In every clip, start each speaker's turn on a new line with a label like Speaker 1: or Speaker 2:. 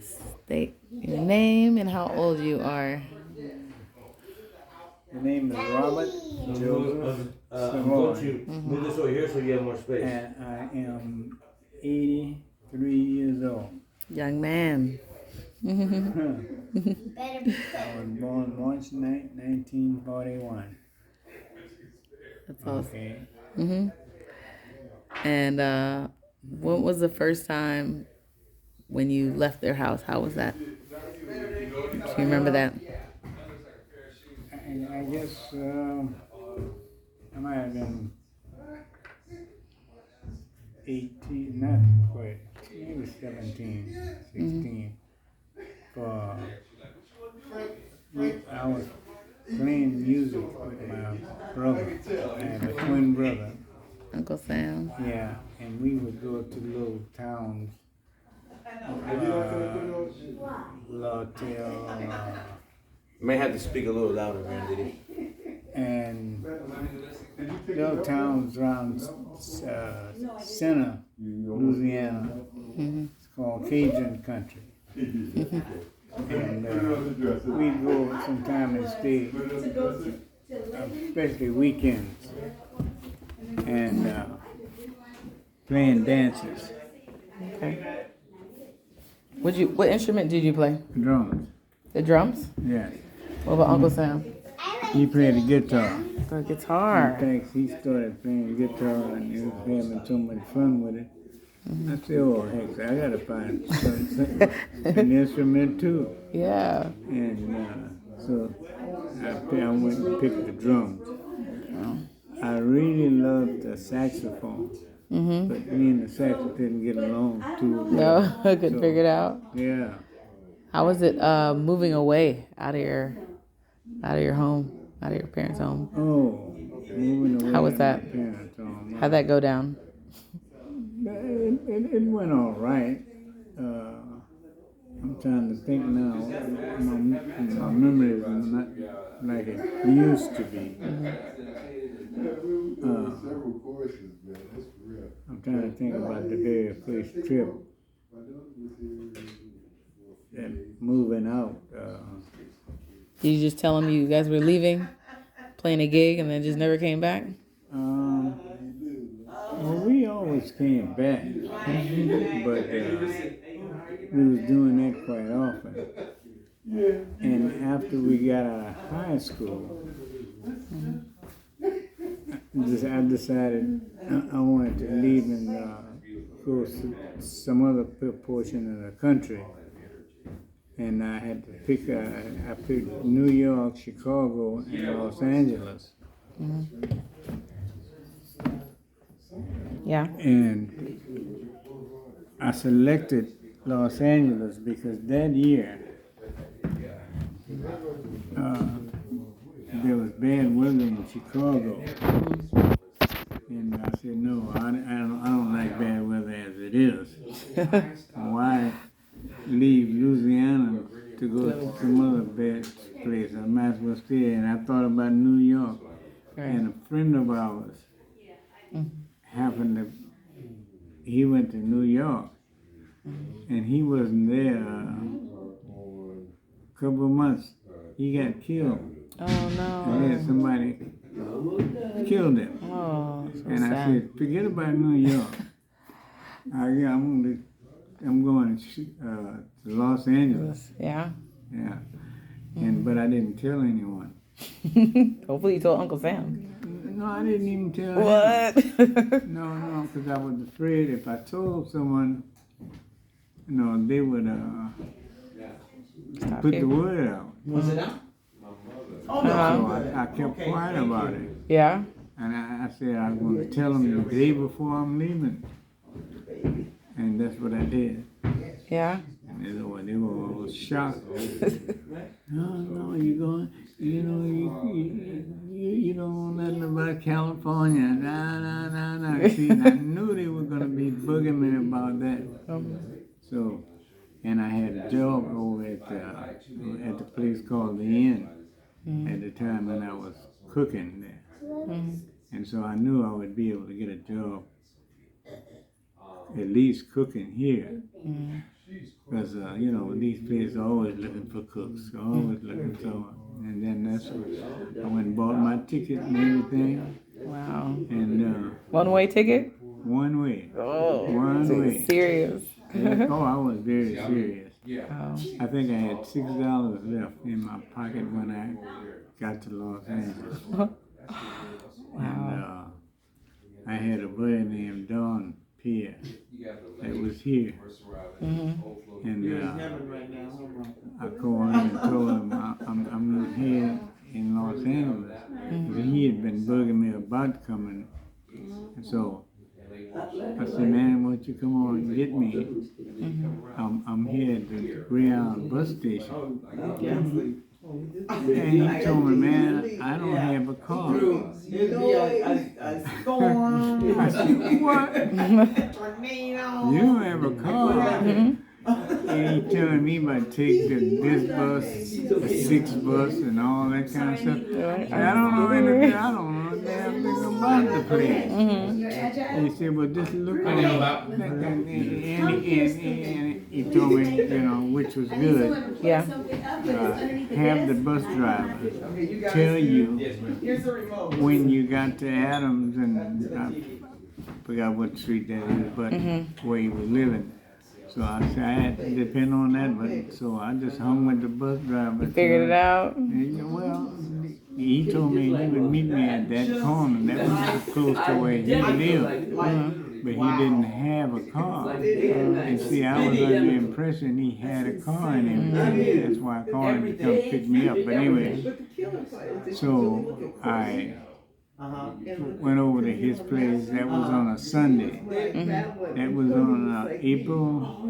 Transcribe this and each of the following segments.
Speaker 1: State your name and how old you are.
Speaker 2: The name is Robert Joseph Savoy,
Speaker 3: Move this over here so you have more space.
Speaker 2: and I am 83 years old.
Speaker 1: Young man.
Speaker 2: I was born March 9, 1941.
Speaker 1: That's awesome.
Speaker 2: Okay.
Speaker 1: And when was the first time when you left their house? How was that? Do you remember that?
Speaker 2: And I guess I might have been 18, not quite, maybe 17, 16. For I was playing music with my brother. I have a twin brother.
Speaker 1: Uncle Sam.
Speaker 2: Yeah, and we would go to little towns, Lawtell,
Speaker 3: You may have to speak a little louder, Randy.
Speaker 2: and little towns around Center, Louisiana. It's called Cajun country. And we'd go sometime and stay, especially weekends, and playing dances,
Speaker 1: Okay. What instrument did you play?
Speaker 2: drums.
Speaker 1: The drums?
Speaker 2: Yes.
Speaker 1: What about Uncle Sam?
Speaker 2: He played the guitar.
Speaker 1: The
Speaker 2: In
Speaker 1: guitar.
Speaker 2: fact, he started playing the guitar and he was having so much fun with it. I said, oh, heck, I gotta find an instrument too.
Speaker 1: Yeah.
Speaker 2: And so I went and picked the drums. I really loved the saxophone, but me and the saxophone didn't get along too well.
Speaker 1: No, I couldn't figure it out.
Speaker 2: Yeah.
Speaker 1: How was it moving away out of your home, out of your parents' home?
Speaker 2: Oh, moving away.
Speaker 1: How was
Speaker 2: from
Speaker 1: that?
Speaker 2: my parents' home.
Speaker 1: How'd that go down?
Speaker 2: It went all right. I'm trying to think now. My memory is not like it used to be. I'm trying to think about the very first trip and moving out.
Speaker 1: Did you just tell them you guys were leaving, playing a gig, and then just never came back?
Speaker 2: Well, we always came back, but we was doing that quite often. And after we got out of high school, I decided I wanted to leave and go to some other portion of the country. And I had to pick, I picked New York, Chicago, and Los Angeles.
Speaker 1: Yeah.
Speaker 2: And I selected Los Angeles because that year there was bad weather in Chicago. And I said, no, I don't like bad weather as it is. Why leave Louisiana to go to some other bad place? I might as well stay. And I thought about New York. And a friend of ours happened to, he went to New York. And he wasn't there a couple of months. He got killed.
Speaker 1: Oh no.
Speaker 2: And had somebody killed him.
Speaker 1: Oh, so
Speaker 2: And I
Speaker 1: sad.
Speaker 2: said, forget about New York. I'm going to Los Angeles.
Speaker 1: Yeah.
Speaker 2: Yeah. But I didn't tell anyone.
Speaker 1: Hopefully you told Uncle Sam.
Speaker 2: No, I didn't even tell him.
Speaker 1: What?
Speaker 2: No, because I was afraid if I told someone, they would
Speaker 1: Stop
Speaker 2: put
Speaker 1: here.
Speaker 2: the word out. So I kept quiet about it.
Speaker 1: Yeah.
Speaker 2: And I said I was going to tell them the day before I'm leaving. And that's what I did.
Speaker 1: Yeah.
Speaker 2: And they were all shocked. No, you going, you don't know nothing about California. Nah. See, I knew they were going to be bugging me about that. So, and I had a job over at the place called The Inn at the time when I was cooking there. And so I knew I would be able to get a job, at least cooking here. Because, you know, these places are always looking for cooks, always looking for. And then that's what I went and bought my ticket and everything.
Speaker 1: Wow.
Speaker 2: And
Speaker 1: One-way ticket?
Speaker 2: one way.
Speaker 1: Oh,
Speaker 2: One way.
Speaker 1: serious.
Speaker 2: Oh, I was very serious.
Speaker 1: Oh.
Speaker 2: I think I had $6 left in my pocket when I got to Los Angeles.
Speaker 1: Wow.
Speaker 2: And I had a buddy named Don Pierre that was here.
Speaker 1: Mm-hmm.
Speaker 2: And I called him and told him I'm here in Los Angeles. Mm-hmm. He had been bugging me about coming. And so I said, man, why don't you come on and get me? Mm-hmm. I'm here at the Greyhound bus station. And he told me, man, I don't have a car. I said, what? You don't have a car? Mm-hmm. And he telling me about take this bus, the 6 bus, and all that kind of stuff. I don't know anything. I don't know damn thing about the place. Mm-hmm. And he said, well, just look at it. And he told me, you know, which was good.
Speaker 1: Yeah.
Speaker 2: Have the bus driver tell you when you got to Adams, and I forgot what street that is, but where he was living. So I said I had to depend on that, but so I just hung with the bus driver.
Speaker 1: Figured it out?
Speaker 2: And, well, he told me he would meet me at that corner. That was close to where he lived. But he didn't have a car. And see, I was under the impression he had a car and everything. That's why I called him to come pick me up. But anyway, so I went over to his place. That was on a Sunday. That was on April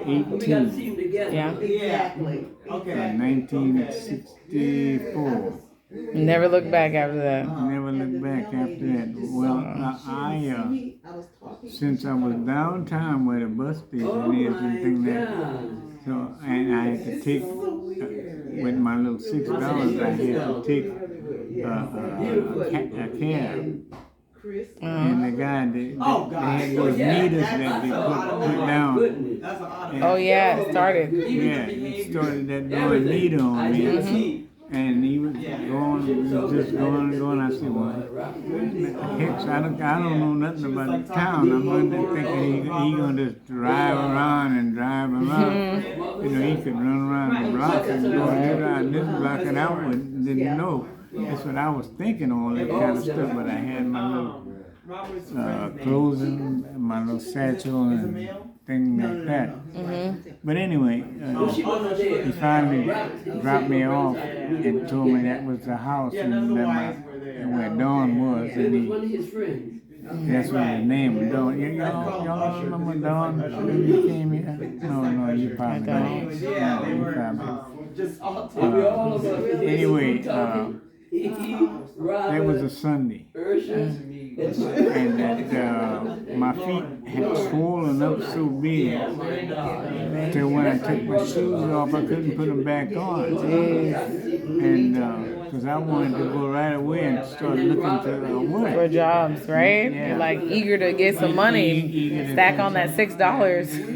Speaker 2: 18th.
Speaker 1: Yeah.
Speaker 2: 1964.
Speaker 1: Never looked back after that.
Speaker 2: Never looked back after that. Well, I since I was downtown where the bus station is and things like that, so and I had to take with my little $6, I had to take a cab. And the guy, they had those meters that they put down. And,
Speaker 1: oh yeah, it started.
Speaker 2: Yeah, he started that darn meter on me. And he was just going. I said, well, heck, I don't know nothing about the town. I'm under thinking he gonna just drive around. You know, he could run around the block and go around this block, and I didn't know. That's what I was thinking, all that kind of stuff. But I had my little clothes and my little satchel and things like that. But anyway, he finally dropped me off and told me that was the house and where Dawn was. And that's what his name was, Dawn. Y'all remember Dawn when you came here? No, you probably don't. Anyway, that was a Sunday. And that my feet had swollen up so big till when I took my shoes off, I couldn't put them back on. And because I wanted to go right away and start looking for work.
Speaker 1: For jobs, right?
Speaker 2: Yeah.
Speaker 1: You're like eager to get some money, stack on that $6.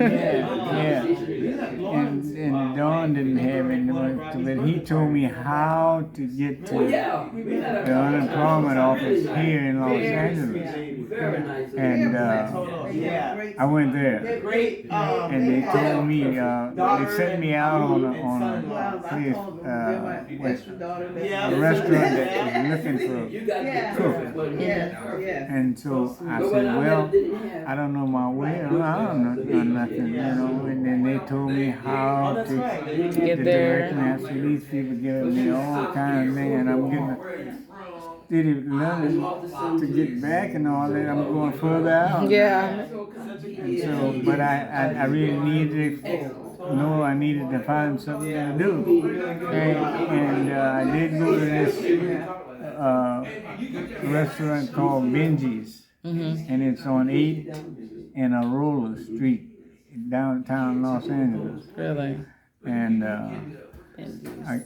Speaker 2: Yeah. And Dawn didn't have any money, but he told me how to get to the unemployment office here in Los Angeles. And I went there, and they told me they sent me out on a place, a restaurant that was looking for a cook. And so I said, well, I don't know my way. I don't know nothing, you know. And then they told me how to get there. I said, these people giving me all kinds of things, and I'm getting steady learning to get back and all that. I'm going further out.
Speaker 1: Yeah.
Speaker 2: And so, but I really needed I needed to find something to do. And I did go to this restaurant called Benji's, and it's on 8th and Aurora Street, downtown Los Angeles.
Speaker 1: Really?
Speaker 2: And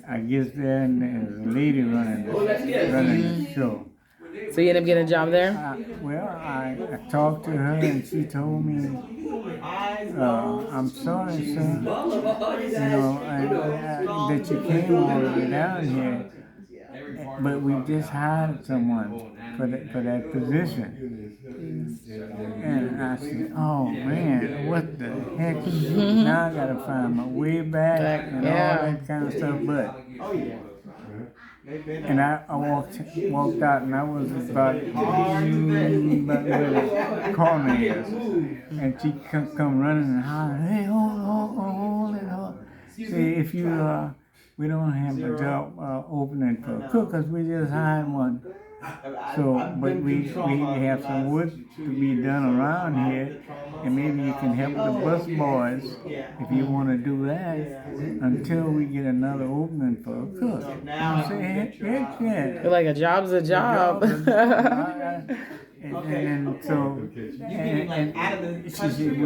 Speaker 2: I guess there and there's a lady running the show.
Speaker 1: So you ended up getting a job there?
Speaker 2: I talked to her and she told me, I'm sorry, son, that you came all the way down here, but we just hired someone for that position. And I said, oh man, what the heck? Now I gotta find my way back and all that kind of stuff. And I walked out and I was about where the corner is. And she come running and hollering, hey, hold it. See, if we don't have a job opening for a cook because we just hired one. So, but we have some work to be done around here, and maybe you can help the bus boys if you want to do that until we get another opening for a cook. I say, heck yeah.
Speaker 1: You're like, a job's a job.
Speaker 2: And she said,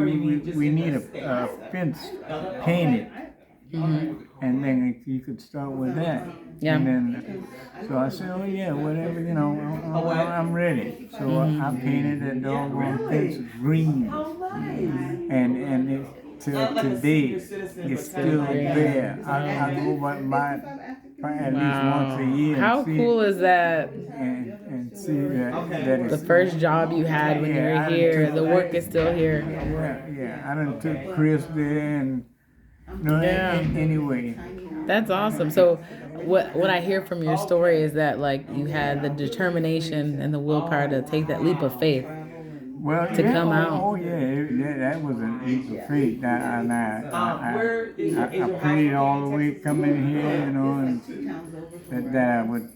Speaker 2: we need a fence painted. Mm-hmm. And then you could start with that.
Speaker 1: Yeah.
Speaker 2: And then, so I said, oh yeah, whatever, I'm ready. So I painted that doggone fence green. And it, till today, it's still there. I go by at least once a year.
Speaker 1: How cool is that?
Speaker 2: And see that
Speaker 1: The first job you had when you were here, the work is still here.
Speaker 2: Yeah. I done took Chris there and anyway.
Speaker 1: That's awesome. So what I hear from your story is that like you had the determination and the willpower to take that leap of faith to come out.
Speaker 2: Oh yeah, that was a leap of faith. I prayed all the way coming here, and that I would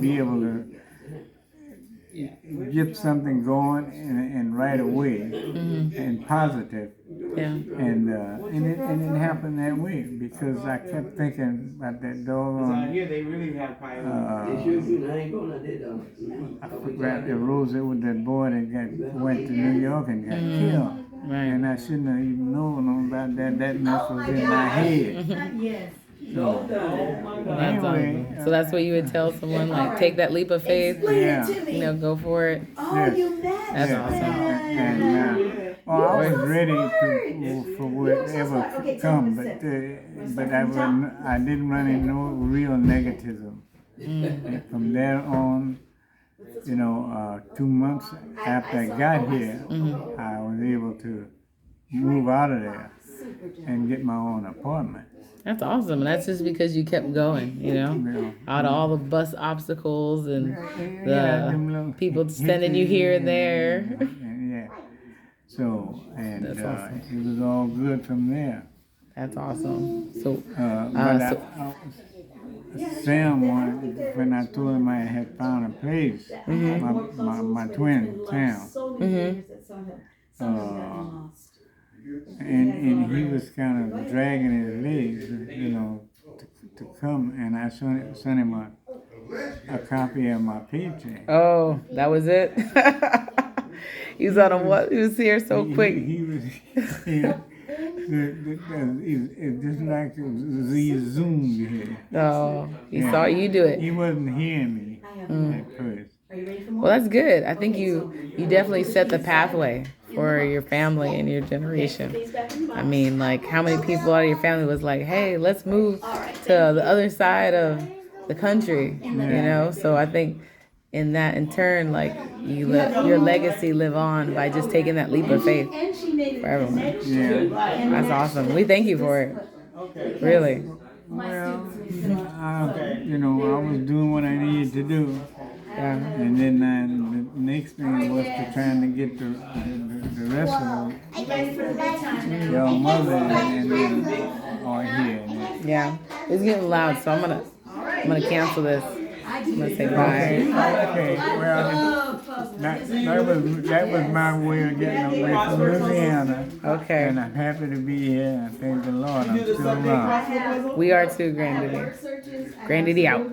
Speaker 2: be able to get something going and right away and positive.
Speaker 1: Yeah.
Speaker 2: And it happened that way because I kept thinking about that doggone. I forgot the rose with that boy that went to New York and got killed.
Speaker 1: Right.
Speaker 2: And I shouldn't have even known about that. That mess was in my head.
Speaker 4: Yes.
Speaker 2: So,
Speaker 1: Anyway, so that's what you would tell someone, like, take that leap of faith, go for it.
Speaker 2: Yes.
Speaker 1: That's awesome.
Speaker 2: And I was ready for whatever come, but I didn't run into no real negativism. And from there on, 2 months after I got here, I was able to move out of there and get my own apartment.
Speaker 1: That's awesome. And that's just because you kept going, out of all the bus obstacles and the people sending you here and there.
Speaker 2: Yeah. So,
Speaker 1: That's awesome.
Speaker 2: it was all good from there.
Speaker 1: That's awesome. So,
Speaker 2: Sam, when I told him I had found a place, my twin, Sam, and he was kind of dragging his legs, to come, and I sent him a copy of my paycheck.
Speaker 1: Oh, that was it? He was on what? He was here so quick.
Speaker 2: He was here. It's just like he zoomed here.
Speaker 1: Oh, he saw you do it.
Speaker 2: He wasn't hearing me at first.
Speaker 1: Well, that's good. I think you definitely set the pathway for your family and your generation. I mean, like, how many people out of your family was like, hey, let's move to the other side of the country, So I think in turn, like, your legacy live on by just taking that leap of faith for everyone.
Speaker 2: Yeah.
Speaker 1: That's awesome. We thank you for it. Really.
Speaker 2: Well, I was doing what I needed to do.
Speaker 1: Yeah.
Speaker 2: And then the next thing was to trying to get the rest of your mother and are here.
Speaker 1: Yeah. It's getting loud, so I'm gonna cancel this. I'm gonna say bye.
Speaker 2: Okay. Well, that was my way of getting away from Louisiana.
Speaker 1: Okay.
Speaker 2: And I'm happy to be here. And thank the Lord, I'm still around.
Speaker 1: We are too, Granddaddy. Granddaddy out.